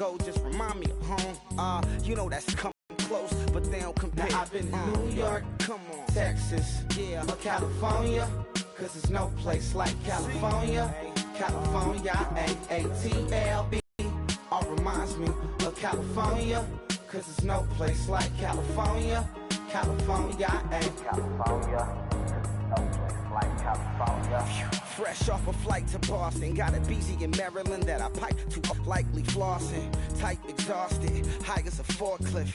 go just remind me of home. You know that's coming close, but they don't compare. Now I've been in New York, come on, Texas, yeah, but California, cause there's no place like California. California, AATLB, all reminds me of California, cause there's no place like California. California, California, no place like California. Fresh off a flight to Boston, got a BZ in Maryland that I piped to, likely flossing, tight exhausted, high as a forklift,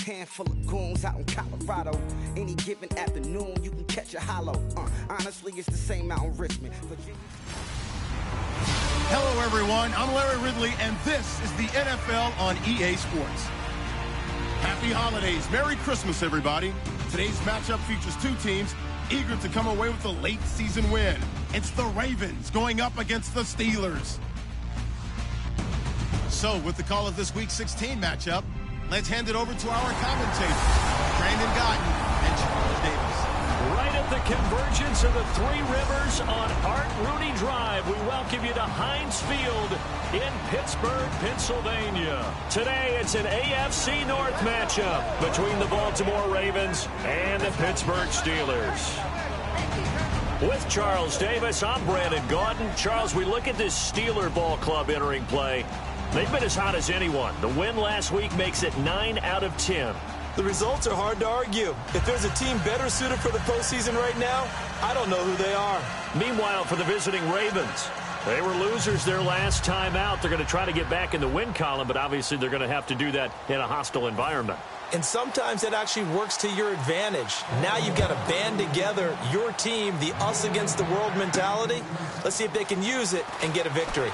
handful of goons out in Colorado, any given afternoon you can catch a hollow, honestly it's the same out in Richmond, Virginia. Hello everyone, I'm Larry Ridley and this is the NFL on EA Sports. Happy holidays, Merry Christmas everybody. Today's matchup features two teams eager to come away with a late season win. It's the Ravens going up against the Steelers. So with the call of this week 16 matchup, let's hand it over to our commentators, Brandon Gotton and Charles Davis. Right at the convergence of the Three Rivers on Art Rooney Drive, we welcome you to Heinz Field in Pittsburgh, Pennsylvania. Today, it's an AFC North matchup between the Baltimore Ravens and the Pittsburgh Steelers. With Charles Davis, I'm Brandon Gauton. Charles, we look at this Steeler ball club entering play. They've been as hot as anyone. The win last week makes it 9 out of 10. The results are hard to argue. If there's a team better suited for the postseason right now, I don't know who they are. Meanwhile, for the visiting Ravens, they were losers their last time out. They're going to try to get back in the win column, but obviously they're going to have to do that in a hostile environment. And sometimes that actually works to your advantage. Now you've got to band together your team, the us against the world mentality. Let's see if they can use it and get a victory.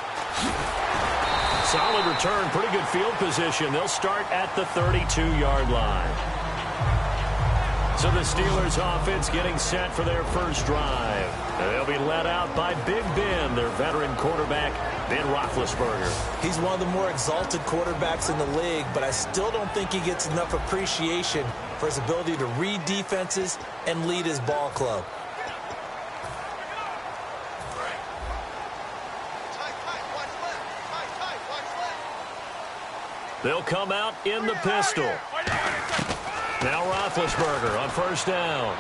Solid return, pretty good field position. They'll start at the 32-yard line. So the Steelers offense getting set for their first drive. They'll be led out by Big Ben, their veteran quarterback, Ben Roethlisberger. He's one of the more exalted quarterbacks in the league, but I still don't think he gets enough appreciation for his ability to read defenses and lead his ball club. They'll come out in the pistol. Now Roethlisberger on first down.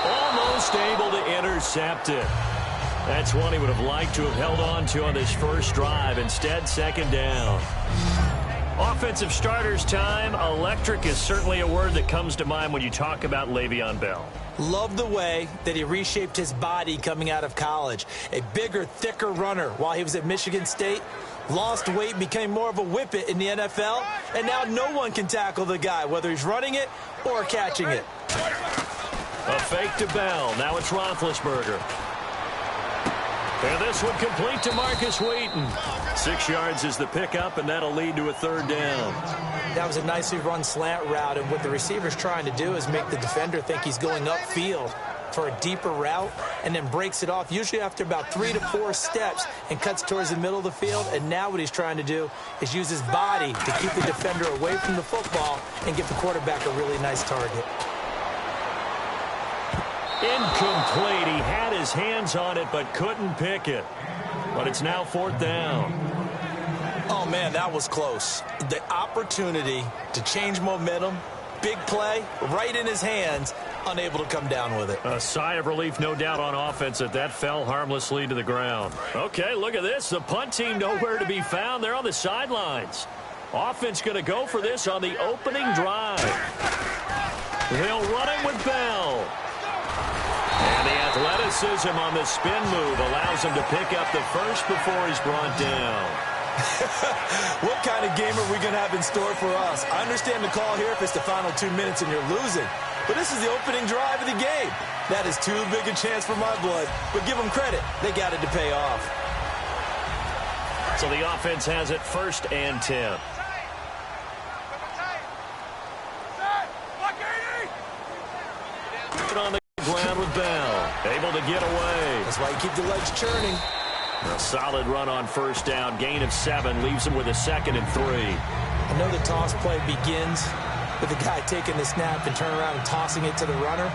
Almost able to intercept it. That's one he would have liked to have held on to on this first drive. Instead, second down. Offensive starters time. Electric is certainly a word that comes to mind when you talk about Le'Veon Bell. Love the way that he reshaped his body coming out of college. A bigger, thicker runner while he was at Michigan State. Lost weight, became more of a whippet in the NFL, and now no one can tackle the guy, whether he's running it or catching it. A fake to Bell. Now it's Roethlisberger. And this one complete to Marcus Wheaton. 6 yards is the pickup, and that'll lead to a third down. That was a nicely run slant route, and what the receiver's trying to do is make the defender think he's going upfield for a deeper route, and then breaks it off, usually after about 3 to 4 steps, and cuts towards the middle of the field. And now what he's trying to do is use his body to keep the defender away from the football and give the quarterback a really nice target. Incomplete. He had his hands on it, but couldn't pick it. But it's now fourth down. Oh, man, that was close. The opportunity to change momentum, big play, right in his hands, unable to come down with it. A sigh of relief, no doubt, on offense that fell harmlessly to the ground. Okay, look at this. The punt team nowhere to be found. They're on the sidelines. Offense going to go for this on the opening drive. They'll run it with Bell. And the athleticism on the spin move allows him to pick up the first before he's brought down. What kind of game are we going to have in store for us? I understand the call here if it's the final 2 minutes and you're losing. But this is the opening drive of the game. That is too big a chance for my blood. But give them credit. They got it to pay off. So the offense has it first and 10. On the ground with Bell. Able to get away. That's why you keep the legs churning. A solid run on first down. Gain of 7. Leaves him with a 2nd and 3. I know the toss play begins with the guy taking the snap and turning around and tossing it to the runner.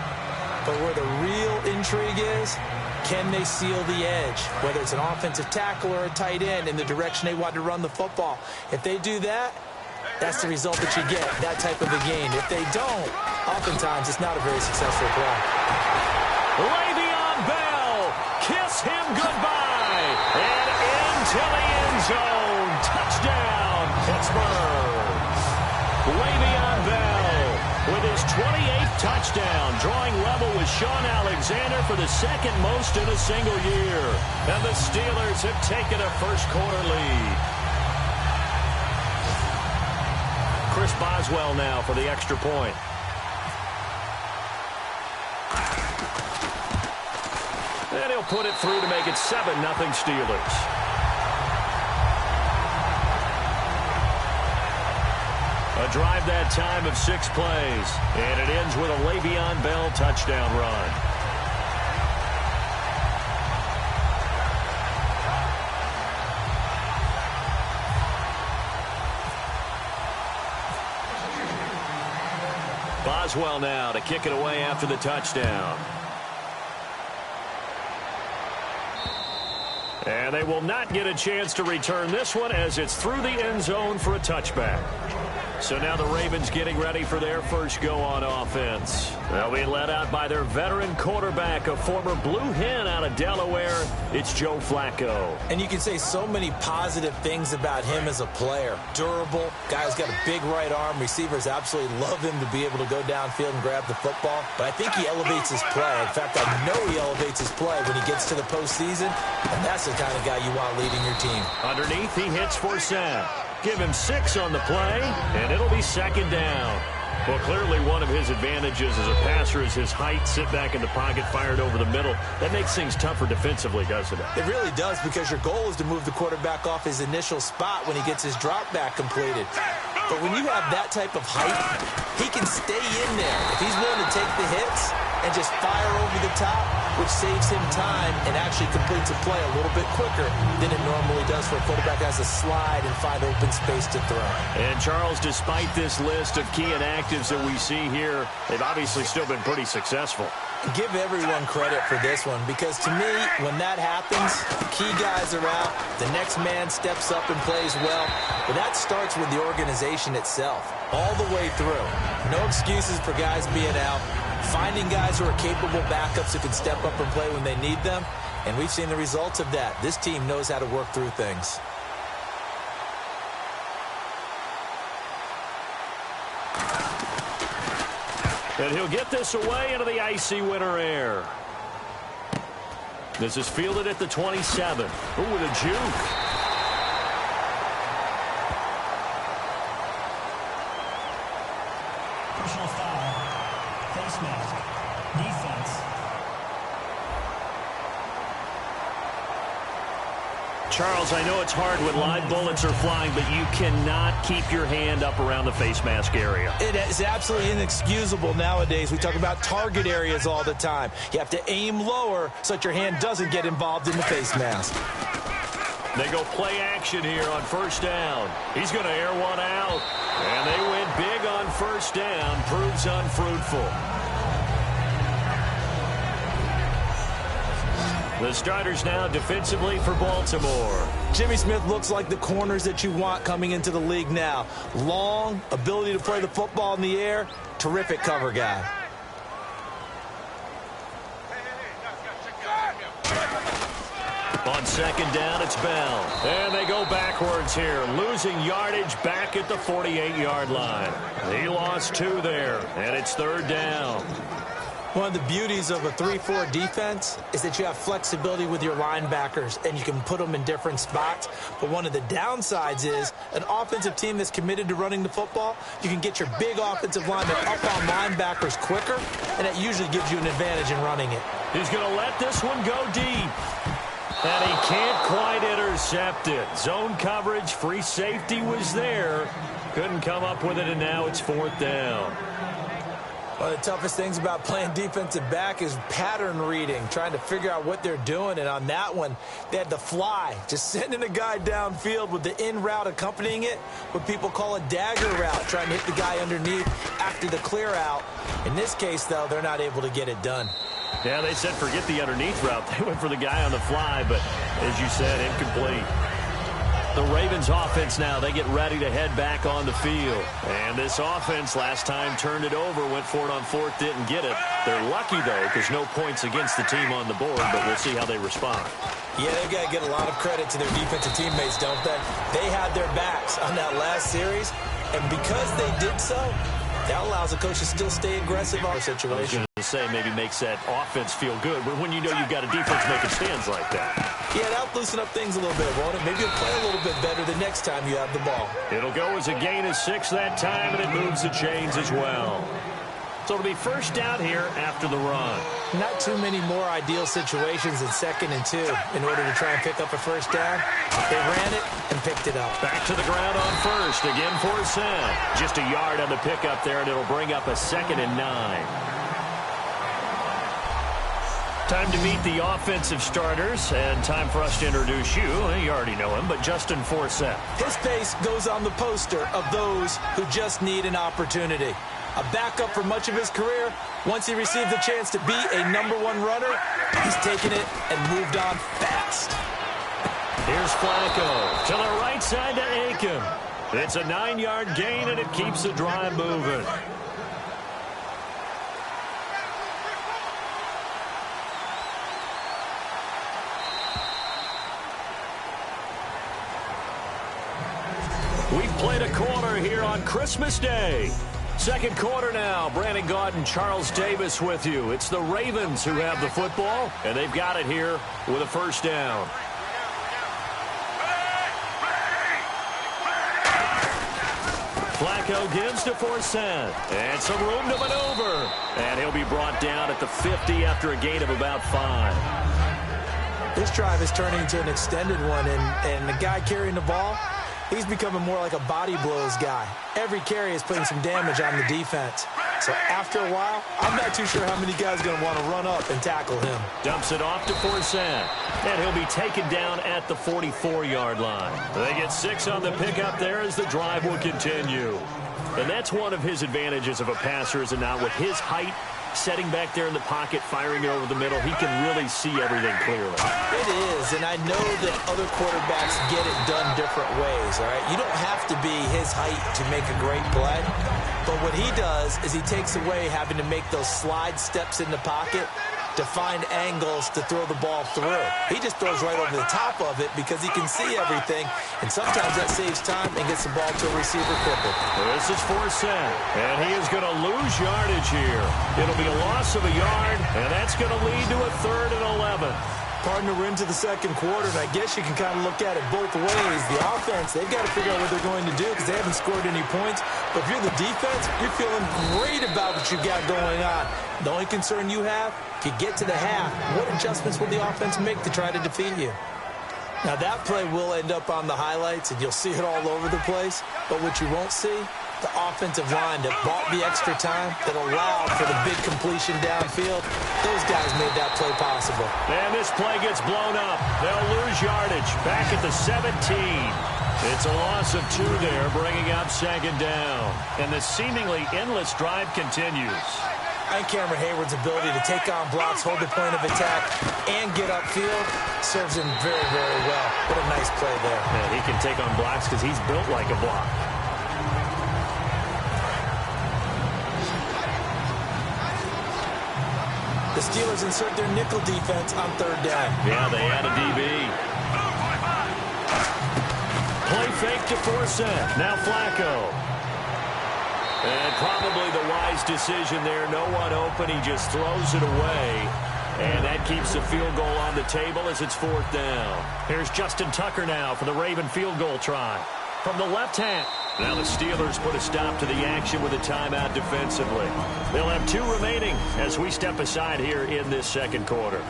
But where the real intrigue is Can they seal the edge, whether it's an offensive tackle or a tight end, in the direction they want to run the football? If they do that, that's the result that you get, that type of a game. If they don't, oftentimes it's not a very successful play. Le'Veon Bell, kiss him goodbye, and into the end zone. Touchdown, Pittsburgh. Le'Veon Bell with his 28th touchdown, drawing level with Sean Alexander for the second most in a single year. And the Steelers have taken a first-quarter lead. Chris Boswell now for the extra point. And he'll put it through to make it 7-0 Steelers. A drive that time of 6 plays. And it ends with a Le'Veon Bell touchdown run. Boswell now to kick it away after the touchdown. And they will not get a chance to return this one as it's through the end zone for a touchback. So now the Ravens getting ready for their first go on offense. They'll be led out by their veteran quarterback, a former Blue Hen out of Delaware. It's Joe Flacco. And you can say so many positive things about him as a player. Durable, guy's got a big right arm. Receivers absolutely love him to be able to go downfield and grab the football. But I think he elevates his play. In fact, I know he elevates his play when he gets to the postseason. And that's the kind of guy you want leading your team. Underneath, he hits for Sam. Give him 6 on the play, and it'll be second down. Well, clearly one of his advantages as a passer is his height. Sit back in the pocket, fired over the middle. That makes things tougher defensively, doesn't it? It really does, because your goal is to move the quarterback off his initial spot when he gets his drop back completed. But when you have that type of height, he can stay in there. If he's willing to take the hits and just fire over the top, which saves him time and actually completes a play a little bit quicker than it normally does for a quarterback that has to slide and find open space to throw. And, Charles, despite this list of key inactives that we see here, they've obviously still been pretty successful. Give everyone credit for this one, because to me, when that happens, key guys are out, the next man steps up and plays well, but that starts with the organization itself, all the way through. No excuses for guys being out, finding guys who are capable backups who can step up and play when they need them, and we've seen the results of that. This team knows how to work through things. And he'll get this away into the icy winter air. This is fielded at the 27. Ooh, with a juke. Personal foul. Face mask. Defense. Charles, I know it's hard when live bullets are flying, but you cannot keep your hand up around the face mask area. It is absolutely inexcusable nowadays. We talk about target areas all the time. You have to aim lower so that your hand doesn't get involved in the face mask. They go play action here on first down. He's going to air one out. And they win big on first down. Proves unfruitful. The starters now defensively for Baltimore. Jimmy Smith looks like the corners that you want coming into the league now. Long, ability to play the football in the air, terrific cover guy. On second down, it's Bell. And they go backwards here, losing yardage back at the 48-yard line. He lost 2 there, and it's third down. One of the beauties of a 3-4 defense is that you have flexibility with your linebackers and you can put them in different spots. But one of the downsides is an offensive team that's committed to running the football, you can get your big offensive linemen up on linebackers quicker, and it usually gives you an advantage in running it. He's going to let this one go deep. And he can't quite intercept it. Zone coverage, free safety was there. Couldn't come up with it, and now it's fourth down. One of the toughest things about playing defensive back is pattern reading, trying to figure out what they're doing. And on that one, they had to fly, just sending a guy downfield with the in route accompanying it, what people call a dagger route, trying to hit the guy underneath after the clear out. In this case, though, they're not able to get it done. Yeah, they said forget the underneath route. They went for the guy on the fly, but as you said, incomplete. The Ravens offense now, they get ready to head back on the field. And this offense last time turned it over, went for it on fourth, didn't get it. They're lucky, though, because no points against the team on the board, but we'll see how they respond. Yeah, they've got to get a lot of credit to their defensive teammates, don't they? They had their backs on that last series, and because they did so, that allows the coach to still stay aggressive on the situation. I was going to say maybe makes that offense feel good, but when you know you've got a defense making stands like that. Yeah, that'll loosen up things a little bit, won't it? Maybe you'll play a little bit better the next time you have the ball. It'll go as a gain of 6 that time, and it moves the chains as well. So it'll be first down here after the run. Not too many more ideal situations than 2nd and 2 in order to try and pick up a first down. They ran it and picked it up. Back to the ground on first. Again for Sam. Just a yard on the pickup there, and it'll bring up a 2nd and 9. Time to meet the offensive starters, and time for us to introduce you. You already know him, but Justin Forsett. His face goes on the poster of those who just need an opportunity. A backup for much of his career. Once he received the chance to be a #1 runner, he's taken it and moved on fast. Here's Flacco to the right side to Aiken. It's a 9-yard gain, and it keeps the drive moving. We've played a quarter here on Christmas Day. Second quarter now. Brandon Gaudin and Charles Davis with you. It's the Ravens who have the football, and they've got it here with a first down. Flacco gives to Forsett. And some room to maneuver. And he'll be brought down at the 50 after a gain of about 5. This drive is turning into an extended one, and the guy carrying the ball, he's becoming more like a body blows guy. Every carry is putting some damage on the defense. So after a while, I'm not too sure how many guys are going to want to run up and tackle him. Dumps it off to Forsett. And he'll be taken down at the 44-yard line. They get 6 on the pickup there as the drive will continue. And that's one of his advantages of a passer, is it not? With his height, setting back there in the pocket, firing it over the middle, he can really see everything clearly. It is, and I know that other quarterbacks get it done different ways, all right? You don't have to be his height to make a great play, but what he does is he takes away having to make those slide steps in the pocket to find angles to throw the ball through. He just throws right over the top of it because he can see everything, and sometimes that saves time and gets the ball to a receiver quicker. This is Forsett, and he is going to lose yardage here. It'll be a loss of a yard, and that's going to lead to a 3rd and 11. Partner, we're into the second quarter, and I guess you can kind of look at it both ways. The offense, they've got to figure out what they're going to do because they haven't scored any points. But if you're the defense, you're feeling great about what you got going on. The only concern you have, if you get to the half, what adjustments will the offense make to try to defeat you? Now, that play will end up on the highlights, and you'll see it all over the place. But what you won't see, the offensive line that bought the extra time, that allowed for the big completion downfield, those guys made that play possible. And this play gets blown up. They'll lose yardage back at the 17. It's a loss of 2 there, bringing up 2nd down. And the seemingly endless drive continues. And Cameron Hayward's ability to take on blocks, hold the point of attack, and get upfield serves him very, very well. What a nice play there. Yeah, he can take on blocks because he's built like a block. The Steelers insert their nickel defense on 3rd down. Yeah, they add a DB. Play fake to Forsett. Now Flacco. And probably the wise decision there. No one open. He just throws it away. And that keeps the field goal on the table as it's 4th down. Here's Justin Tucker now for the Raven field goal try. From the left hand. Now the Steelers put a stop to the action with a timeout defensively. They'll have 2 remaining as we step aside here in this second quarter.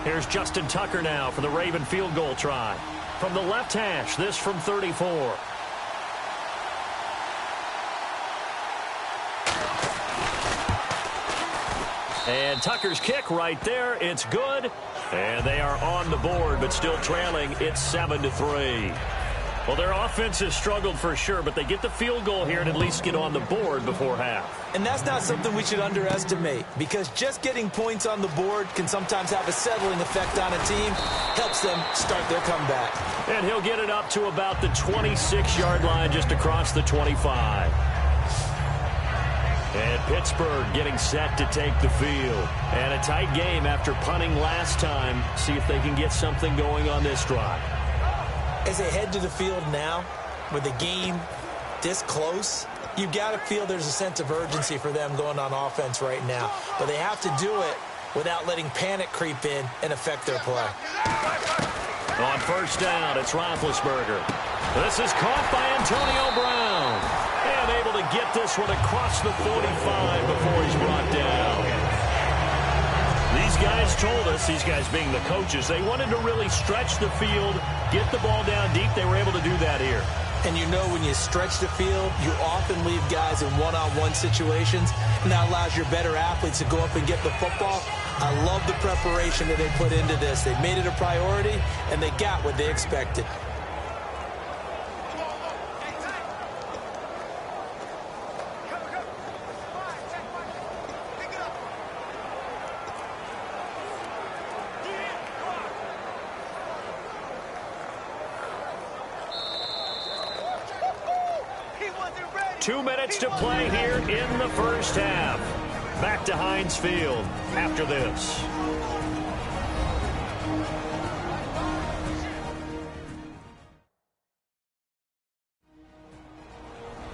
Here's Justin Tucker now for the Raven field goal try. From the left hash, this from 34. And Tucker's kick right there. It's good. And they are on the board, but still trailing. It's 7-3. Well, their offense has struggled for sure, but they get the field goal here and at least get on the board before half. And that's not something we should underestimate, because just getting points on the board can sometimes have a settling effect on a team, helps them start their comeback. And he'll get it up to about the 26-yard line, just across the 25. And Pittsburgh getting set to take the field. And a tight game after punting last time. See if they can get something going on this drive. As they head to the field now, with the game this close, you've got to feel there's a sense of urgency for them going on offense right now. But they have to do it without letting panic creep in and affect their play. On first down, it's Roethlisberger. This is caught by Antonio Brown. And able to get this one across the 45 before he's brought down. These guys told us, these guys being the coaches, they wanted to really stretch the field, get the ball down deep. They were able to do that here. And you know, when you stretch the field, you often leave guys in one-on-one situations, and that allows your better athletes to go up and get the football. I love the preparation that they put into this. They made it a priority, and they got what they expected. Two minutes to play here in the first half. Back to Heinz Field after this.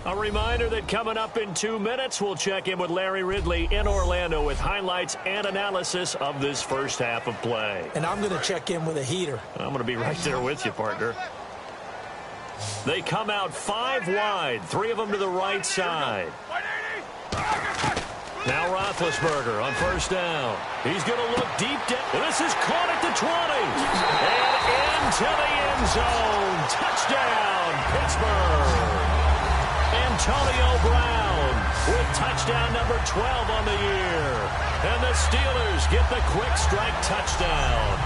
A reminder that coming up in 2 minutes, we'll check in with Larry Ridley in Orlando with highlights and analysis of this first half of play. And I'm going to check in with a heater. I'm going to be right there with you, partner. They come out 5 wide, 3 of them to the right side. Now Roethlisberger on first down. He's going to look deep down. This is caught at the 20. And into the end zone. Touchdown, Pittsburgh. Antonio Brown with touchdown number 12 on the year. And the Steelers get the quick strike touchdown.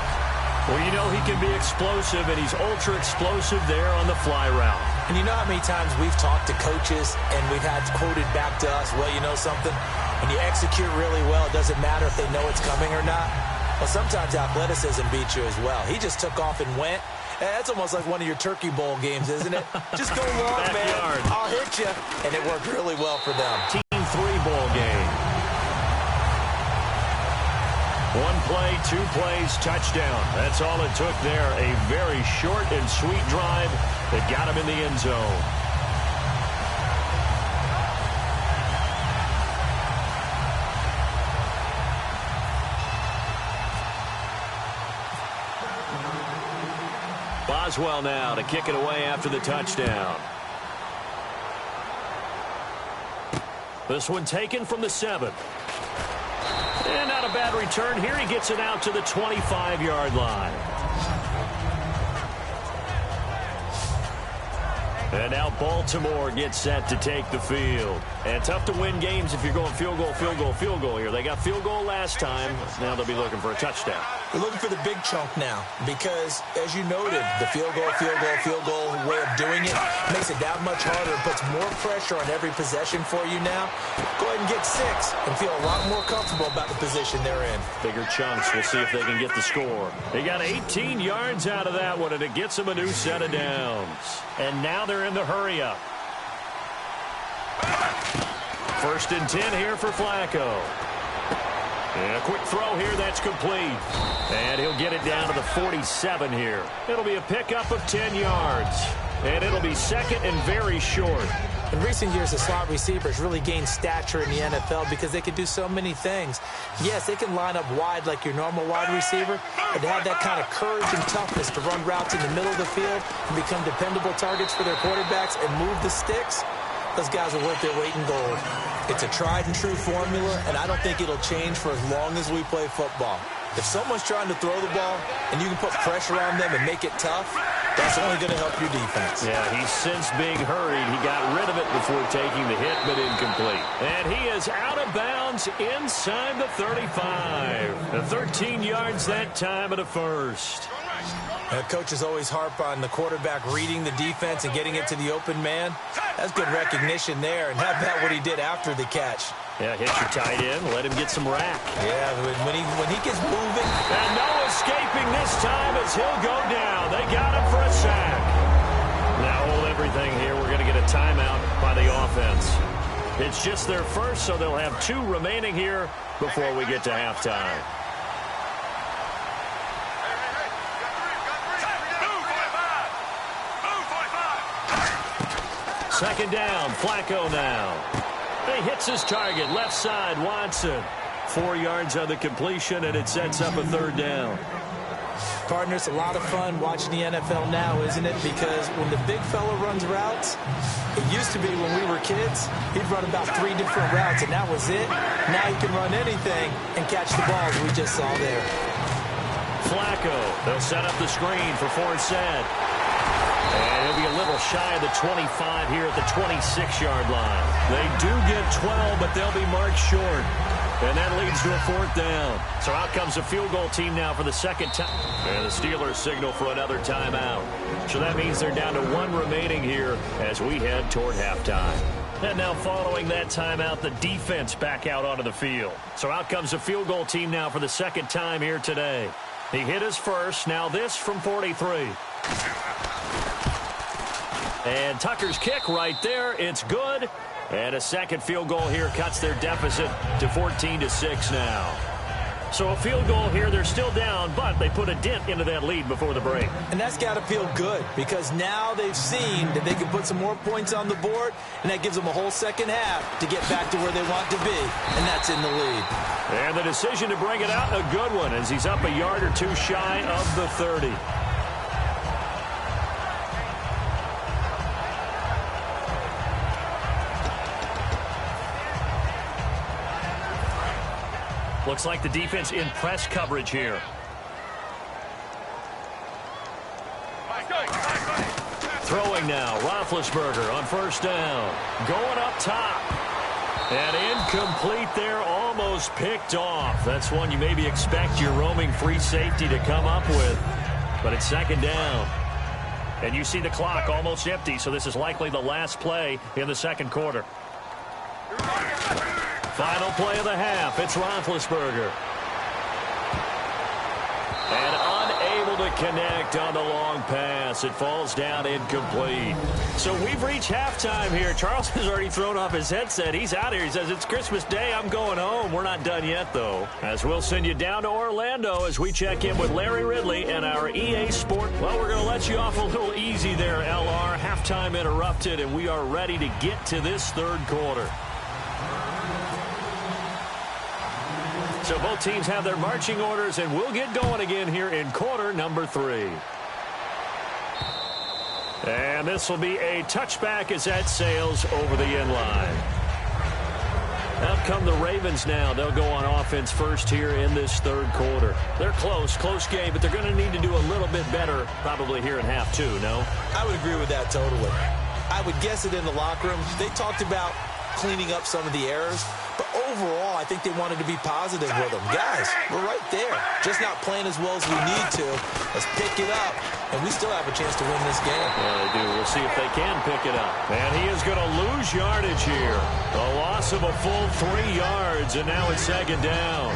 Well, you know he can be explosive, and he's ultra-explosive there on the fly route. And you know how many times we've talked to coaches, and we've had quoted back to us, well, you know something? When you execute really well, it doesn't matter if they know it's coming or not. Well, sometimes athleticism beats you as well. He just took off and went. That's almost like one of your Turkey Bowl games, isn't it? Just go long, man. I'll hit you. And it worked really well for them. Team 3 bowl game. 1 play, 2 plays, touchdown. That's all it took there. A very short and sweet drive that got him in the end zone. Boswell now to kick it away after the touchdown. This one taken from the 7. And not a bad return here. He gets it out to the 25-yard line. And now Baltimore gets set to take the field. And tough to win games if you're going field goal, field goal, field goal here. They got field goal last time. Now they'll be looking for a touchdown. They're looking for the big chunk now because, as you noted, the field goal way of doing it makes it that much harder and puts more pressure on every possession for you now. Go ahead and get 6 and feel a lot more comfortable about the position they're in. Bigger chunks. We'll see if they can get the score. They got 18 yards out of that one, and it gets them a new set of downs. And now they're in the hurry-up. 1st and 10 here for Flacco. And a quick throw here, that's complete. And he'll get it down to the 47 here. It'll be a pickup of 10 yards. And it'll be 2nd and very short. In recent years, the slot receivers really gained stature in the NFL because they can do so many things. Yes, they can line up wide like your normal wide receiver, but to have that kind of courage and toughness to run routes in the middle of the field and become dependable targets for their quarterbacks and move the sticks, those guys are worth their weight in gold. It's a tried-and-true formula, and I don't think it'll change for as long as we play football. If someone's trying to throw the ball and you can put pressure on them and make it tough, that's only going to help your defense. Yeah, he's since being hurried. He got rid of it before taking the hit, but incomplete. And he is out of bounds inside the 35. The 13 yards that time at a first. Coaches always harp on the quarterback reading the defense and getting it to the open man. That's good recognition there. And how about what he did after the catch? Yeah, hit your tight end, let him get some rack. Yeah, when he gets moving. And no escaping this time as he'll go down. They got him for a sack. Now hold everything here. We're going to get a timeout by the offense. It's just their first, so they'll have 2 remaining here before we get to halftime. Second down, Flacco now. He hits his target, left side, Watson. 4 yards on the completion, and it sets up a 3rd down. Partner, it's a lot of fun watching the NFL now, isn't it? Because when the big fella runs routes, it used to be when we were kids, he'd run about 3 different routes, and that was it. Now he can run anything and catch the balls we just saw there. Flacco, they'll set up the screen for Forsett. And he'll be a little shy of the 25 here at the 26-yard line. They do get 12, but they'll be marked short. And that leads to a 4th down. So out comes a field goal team now for the second time. And the Steelers signal for another timeout. So that means they're down to 1 remaining here as we head toward halftime. And now following that timeout, the defense back out onto the field. So out comes a field goal team now for the second time here today. He hit his first. Now this from 43. And Tucker's kick right there. It's good. And a second field goal here cuts their deficit to 14-6 now. So a field goal here. They're still down, but they put a dent into that lead before the break. And that's got to feel good because now they've seen that they can put some more points on the board, and that gives them a whole second half to get back to where they want to be, and that's in the lead. And the decision to bring it out, a good one, as he's up a yard or 2 shy of the 30. Looks like the defense in press coverage here. Throwing now, Roethlisberger on 1st down. Going up top. And incomplete there, almost picked off. That's one you maybe expect your roaming free safety to come up with. But it's 2nd down. And you see the clock almost empty, so this is likely the last play in the 2nd quarter. Final play of the half. It's Roethlisberger. And unable to connect on the long pass. It falls down incomplete. So we've reached halftime here. Charles has already thrown off his headset. He's out here. He says, it's Christmas Day. I'm going home. We're not done yet, though. As we'll send you down to Orlando as we check in with Larry Ridley and our EA Sport. Well, we're going to let you off a little easy there, LR. Halftime interrupted, and we are ready to get to this 3rd quarter. So both teams have their marching orders, and we'll get going again here in quarter number 3. And this will be a touchback as that sails over the end line. Out come the Ravens now. They'll go on offense first here in this 3rd quarter. They're close game, but they're going to need to do a little bit better probably here in half 2, no? I would agree with that totally. I would guess it in the locker room. They talked about cleaning up some of the errors, but overall, I think they wanted to be positive with them. Guys, we're right there. Just not playing as well as we need to. Let's pick it up, and we still have a chance to win this game. Yeah, they do. We'll see if they can pick it up. And he is going to lose yardage here. A loss of a full 3 yards, and now it's 2nd down.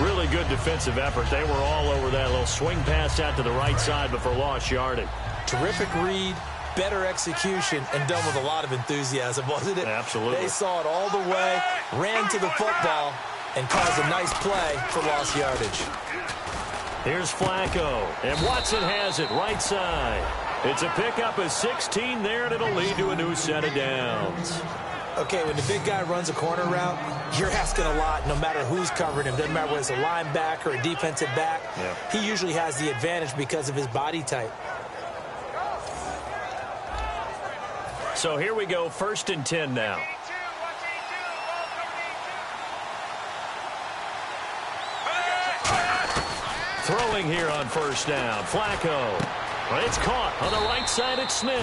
Really good defensive effort. They were all over that little swing pass out to the right side, but for lost yardage. Terrific read. Better execution, and done with a lot of enthusiasm, wasn't it? Absolutely. They saw it all the way, ran to the football, and caused a nice play for lost yardage. Here's Flacco, and Watson has it right side. It's a pickup of 16 there, and it'll lead to a new set of downs. Okay, when the big guy runs a corner route, you're asking a lot no matter who's covering him. Doesn't matter whether it's a linebacker or a defensive back. Yeah. He usually has the advantage because of his body type. So here we go, 1st and 10 now. Throwing here on 1st down, Flacco. It's caught on the right side at Smith.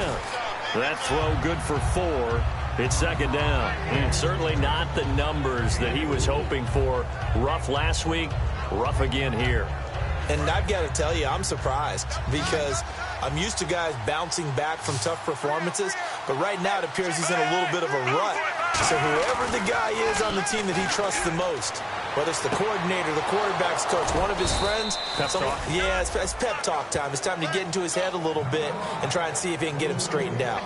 That throw good for 4. It's 2nd down. And certainly not the numbers that he was hoping for. Rough last week, rough again here. And I've got to tell you, I'm surprised because I'm used to guys bouncing back from tough performances, but right now it appears he's in a little bit of a rut. So whoever the guy is on the team that he trusts the most, whether it's the coordinator, the quarterback's coach, one of his friends. Yeah, it's pep talk time. It's time to get into his head a little bit and try and see if he can get him straightened out.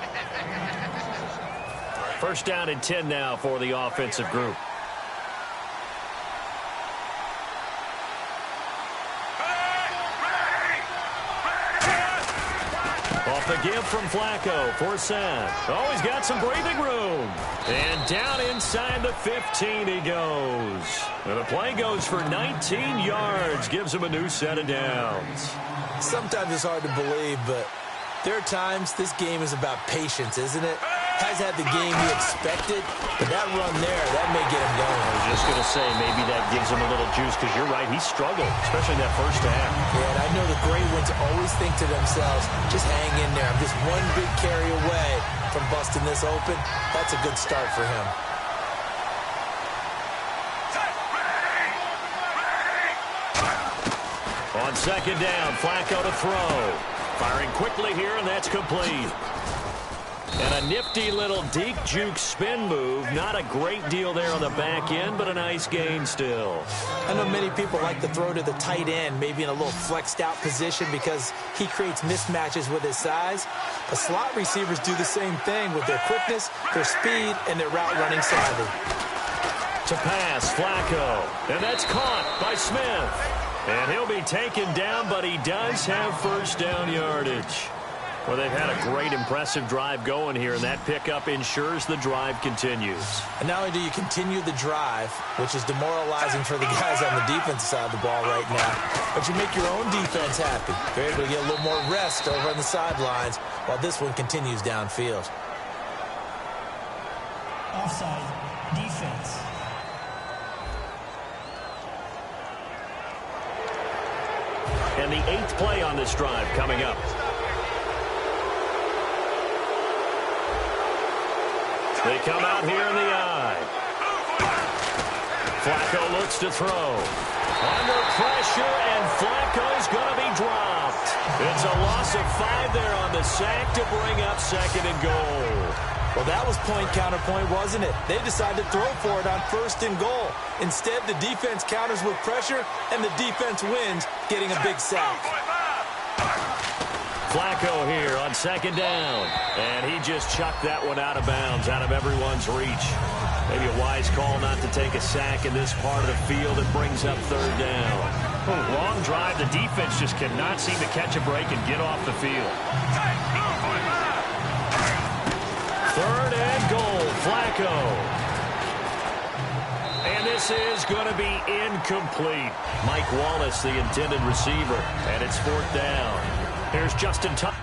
First down and 10 now for the offensive group. Off the give from Flacco for Sam. Oh, he's got some breathing room. And down inside the 15 he goes. And the play goes for 19 yards. Gives him a new set of downs. Sometimes it's hard to believe, but there are times this game is about patience, isn't it? Has had the game he expected, but that run there, that may get him going. I was just going to say, maybe that gives him a little juice, because you're right, he struggled, especially in that first half. Yeah, and I know the great ones always think to themselves, just hang in there. I'm just one big carry away from busting this open. That's a good start for him. On second down, Flacco to throw. Firing quickly here, and that's complete. And a nifty little deke juke spin move. Not a great deal there on the back end, but a nice gain still. I know many people like to throw to the tight end, maybe in a little flexed out position because he creates mismatches with his size. The slot receivers do the same thing with their quickness, their speed, and their route running savvy. To pass, Flacco. And that's caught by Smith. And he'll be taken down, but he does have first down yardage. Well, they've had a great, impressive drive going here, and that pickup ensures the drive continues. And not only do you continue the drive, which is demoralizing for the guys on the defensive side of the ball right now, but you make your own defense happy. They're able to get a little more rest over on the sidelines while this one continues downfield. Offside. Defense. And the 8th play on this drive coming up. They come out here in the eye. Flacco looks to throw. Under pressure, and Flacco's going to be dropped. It's a loss of 5 there on the sack to bring up second and goal. Well, that was point counterpoint, wasn't it? They decided to throw for it on first and goal. Instead, the defense counters with pressure, and the defense wins, getting a big sack. Flacco here on second down. And he just chucked that one out of bounds, out of everyone's reach. Maybe a wise call not to take a sack in this part of the field. It brings up third down. Long drive. The defense just cannot seem to catch a break and get off the field. Third and goal, Flacco. And this is going to be incomplete. Mike Wallace, the intended receiver, and it's fourth down. Here's Justin Tucker.